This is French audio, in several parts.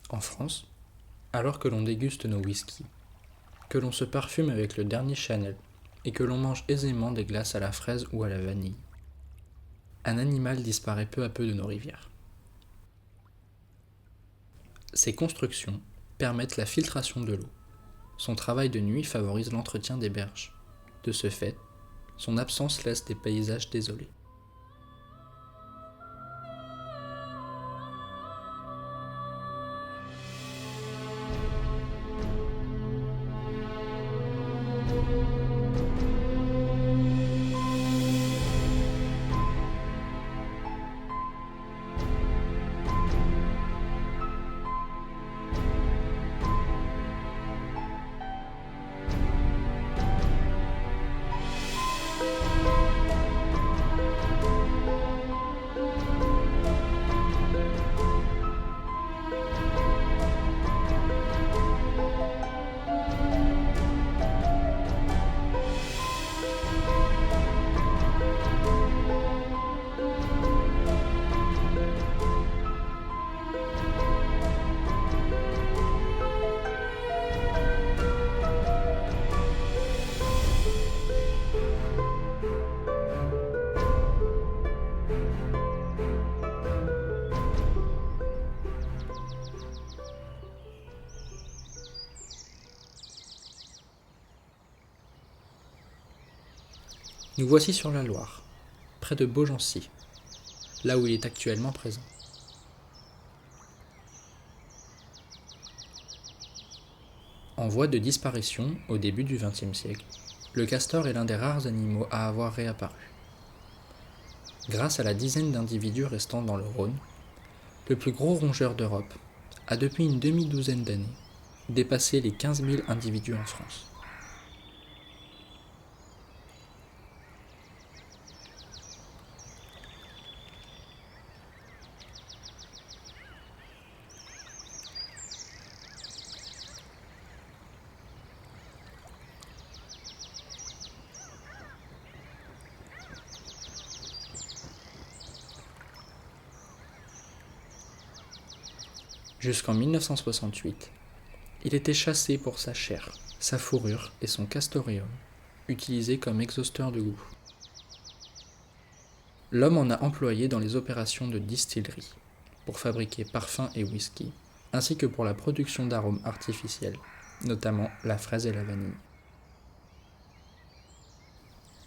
En France, alors que l'on déguste nos whiskies, que l'on se parfume avec le dernier Chanel et que l'on mange aisément des glaces à la fraise ou à la vanille, un animal disparaît peu à peu de nos rivières. Ses constructions permettent la filtration de l'eau. Son travail de nuit favorise l'entretien des berges. De ce fait, son absence laisse des paysages désolés. Nous voici sur la Loire, près de Beaugency, là où il est actuellement présent. En voie de disparition au début du XXe siècle, le castor est l'un des rares animaux à avoir réapparu. Grâce à la dizaine d'individus restants dans le Rhône, le plus gros rongeur d'Europe a depuis une demi-douzaine d'années dépassé les 15 000 individus en France. Jusqu'en 1968, il était chassé pour sa chair, sa fourrure et son castoreum, utilisés comme exhausteur de goût. L'homme en a employé dans les opérations de distillerie, pour fabriquer parfums et whisky, ainsi que pour la production d'arômes artificiels, notamment la fraise et la vanille.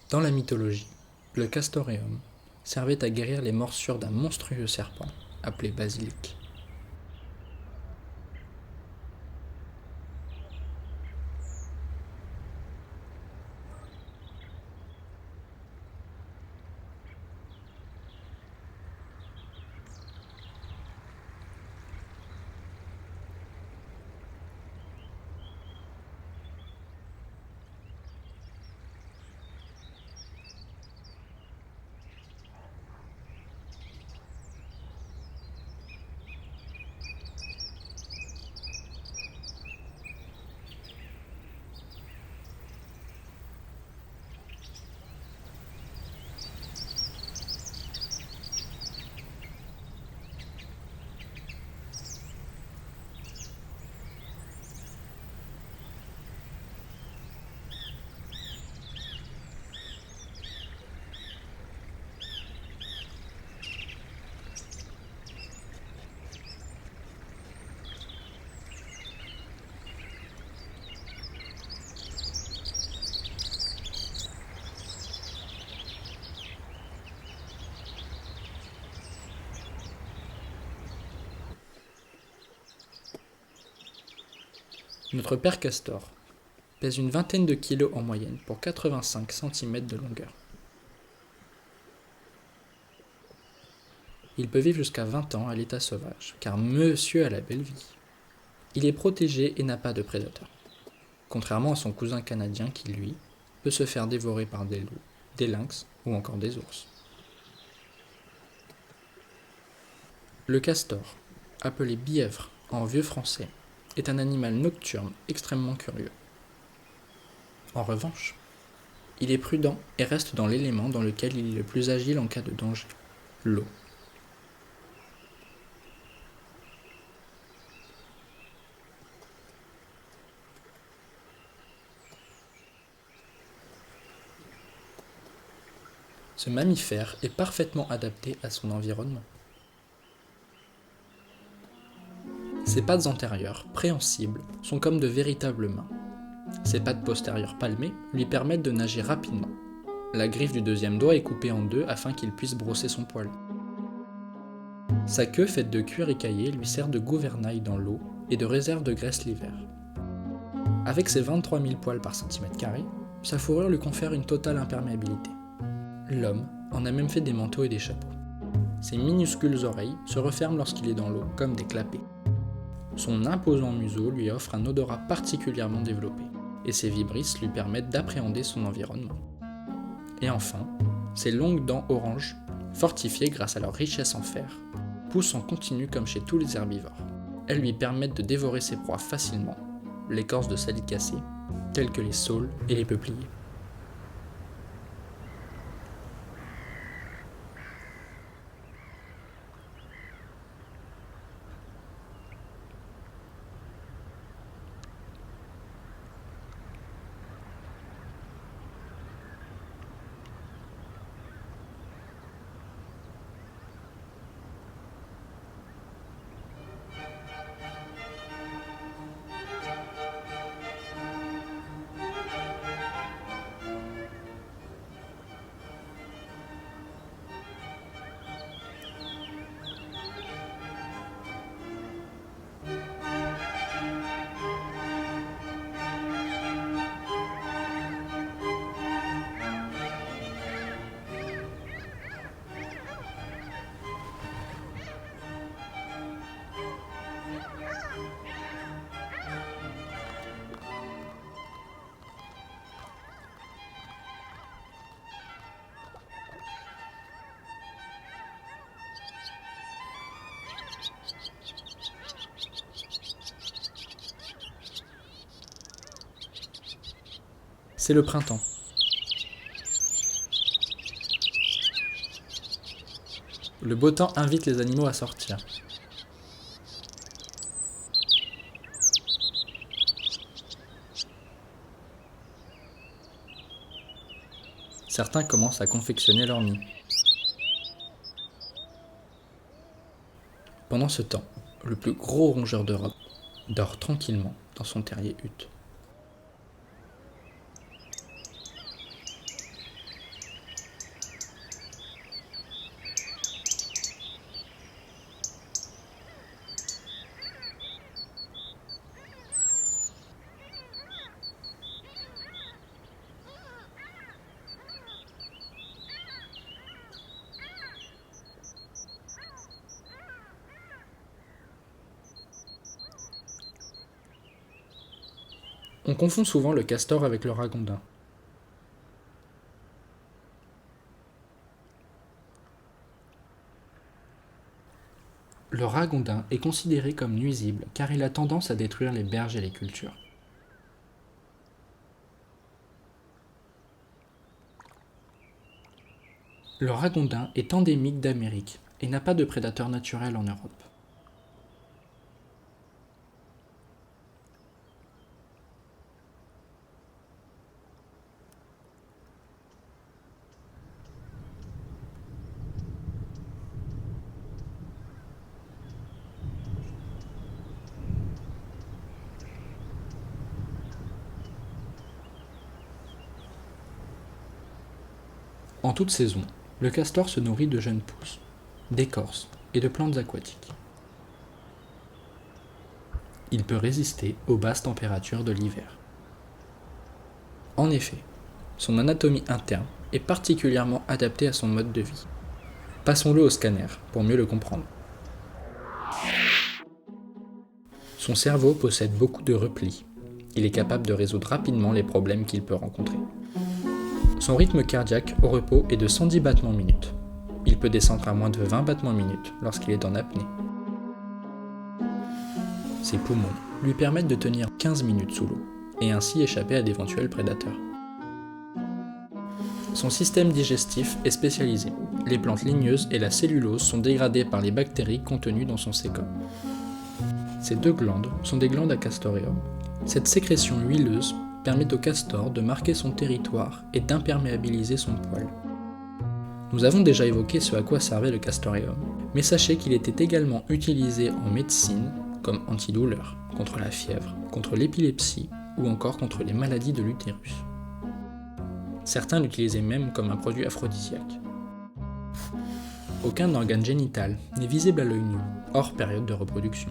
Dans la mythologie, le castoreum servait à guérir les morsures d'un monstrueux serpent, appelé basilic. Notre père castor pèse une vingtaine de kilos en moyenne pour 85 cm de longueur. Il peut vivre jusqu'à 20 ans à l'état sauvage, car monsieur a la belle vie. Il est protégé et n'a pas de prédateurs, contrairement à son cousin canadien qui, lui, peut se faire dévorer par des loups, des lynx ou encore des ours. Le castor, appelé bièvre en vieux français, est un animal nocturne extrêmement curieux. En revanche, il est prudent et reste dans l'élément dans lequel il est le plus agile en cas de danger, l'eau. Ce mammifère est parfaitement adapté à son environnement. Ses pattes antérieures, préhensibles, sont comme de véritables mains. Ses pattes postérieures palmées lui permettent de nager rapidement. La griffe du deuxième doigt est coupée en deux afin qu'il puisse brosser son poil. Sa queue faite de cuir écaillé lui sert de gouvernail dans l'eau et de réserve de graisse l'hiver. Avec ses 23 000 poils par centimètre carré, sa fourrure lui confère une totale imperméabilité. L'homme en a même fait des manteaux et des chapeaux. Ses minuscules oreilles se referment lorsqu'il est dans l'eau comme des clapets. Son imposant museau lui offre un odorat particulièrement développé, et ses vibrisses lui permettent d'appréhender son environnement. Et enfin, ses longues dents orange, fortifiées grâce à leur richesse en fer, poussent en continu comme chez tous les herbivores. Elles lui permettent de dévorer ses proies facilement, l'écorce de salicacées, telles que les saules et les peupliers. C'est le printemps. Le beau temps invite les animaux à sortir. Certains commencent à confectionner leur nid. Pendant ce temps, le plus gros rongeur d'Europe dort tranquillement dans son terrier hutte. On confond souvent le castor avec le ragondin. Le ragondin est considéré comme nuisible car il a tendance à détruire les berges et les cultures. Le ragondin est endémique d'Amérique et n'a pas de prédateur naturel en Europe. En toute saison, le castor se nourrit de jeunes pousses, d'écorces et de plantes aquatiques. Il peut résister aux basses températures de l'hiver. En effet, son anatomie interne est particulièrement adaptée à son mode de vie. Passons-le au scanner pour mieux le comprendre. Son cerveau possède beaucoup de replis. Il est capable de résoudre rapidement les problèmes qu'il peut rencontrer. Son rythme cardiaque au repos est de 110 battements minutes. Il peut descendre à moins de 20 battements minutes lorsqu'il est en apnée. Ses poumons lui permettent de tenir 15 minutes sous l'eau et ainsi échapper à d'éventuels prédateurs. Son système digestif est spécialisé. Les plantes ligneuses et la cellulose sont dégradées par les bactéries contenues dans son sécom. Ces deux glandes sont des glandes à castoreum. Cette sécrétion huileuse permet au castor de marquer son territoire et d'imperméabiliser son poil. Nous avons déjà évoqué ce à quoi servait le castoreum, mais sachez qu'il était également utilisé en médecine comme antidouleur, contre la fièvre, contre l'épilepsie ou encore contre les maladies de l'utérus. Certains l'utilisaient même comme un produit aphrodisiaque. Aucun organe génital n'est visible à l'œil nu, hors période de reproduction.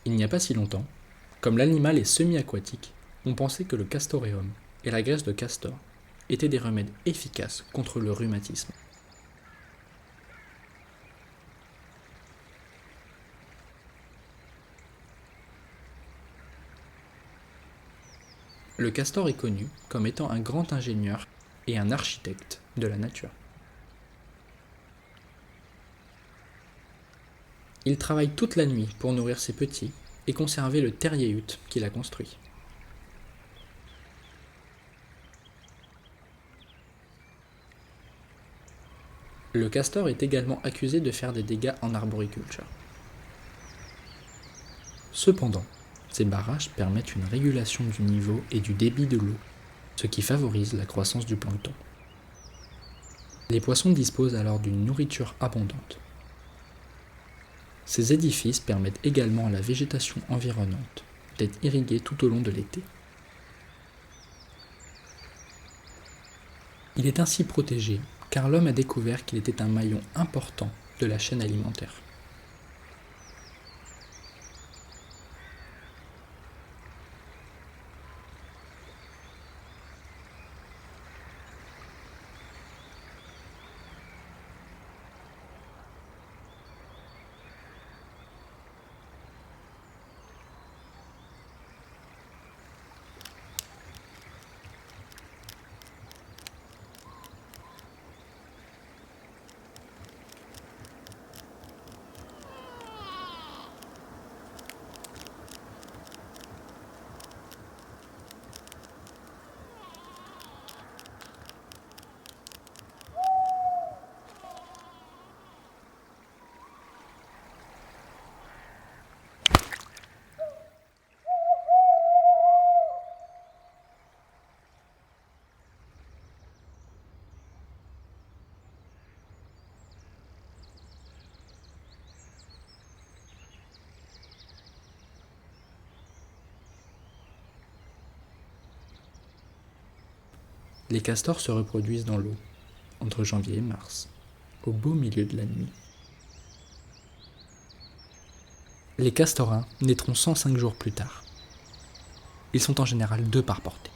Il n'y a pas si longtemps, comme l'animal est semi-aquatique, on pensait que le castoreum et la graisse de castor étaient des remèdes efficaces contre le rhumatisme. Le castor est connu comme étant un grand ingénieur et un architecte de la nature. Il travaille toute la nuit pour nourrir ses petits et conserver le terrier-hutte qu'il a construit. Le castor est également accusé de faire des dégâts en arboriculture. Cependant, ces barrages permettent une régulation du niveau et du débit de l'eau, ce qui favorise la croissance du plancton. Les poissons disposent alors d'une nourriture abondante. Ces édifices permettent également à la végétation environnante d'être irriguée tout au long de l'été. Il est ainsi protégé car l'homme a découvert qu'il était un maillon important de la chaîne alimentaire. Les castors se reproduisent dans l'eau, entre janvier et mars, au beau milieu de la nuit. Les castorins naîtront 105 jours plus tard. Ils sont en général 2 par portée.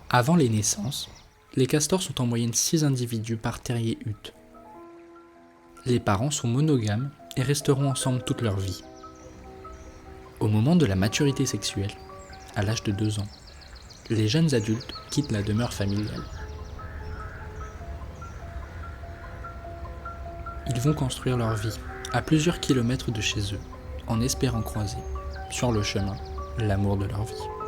Avant les naissances, les castors sont en moyenne 6 individus par terrier-hutte. Les parents sont monogames et resteront ensemble toute leur vie. Au moment de la maturité sexuelle, à l'âge de 2 ans, les jeunes adultes quittent la demeure familiale. Ils vont construire leur vie à plusieurs kilomètres de chez eux, en espérant croiser, sur le chemin, l'amour de leur vie.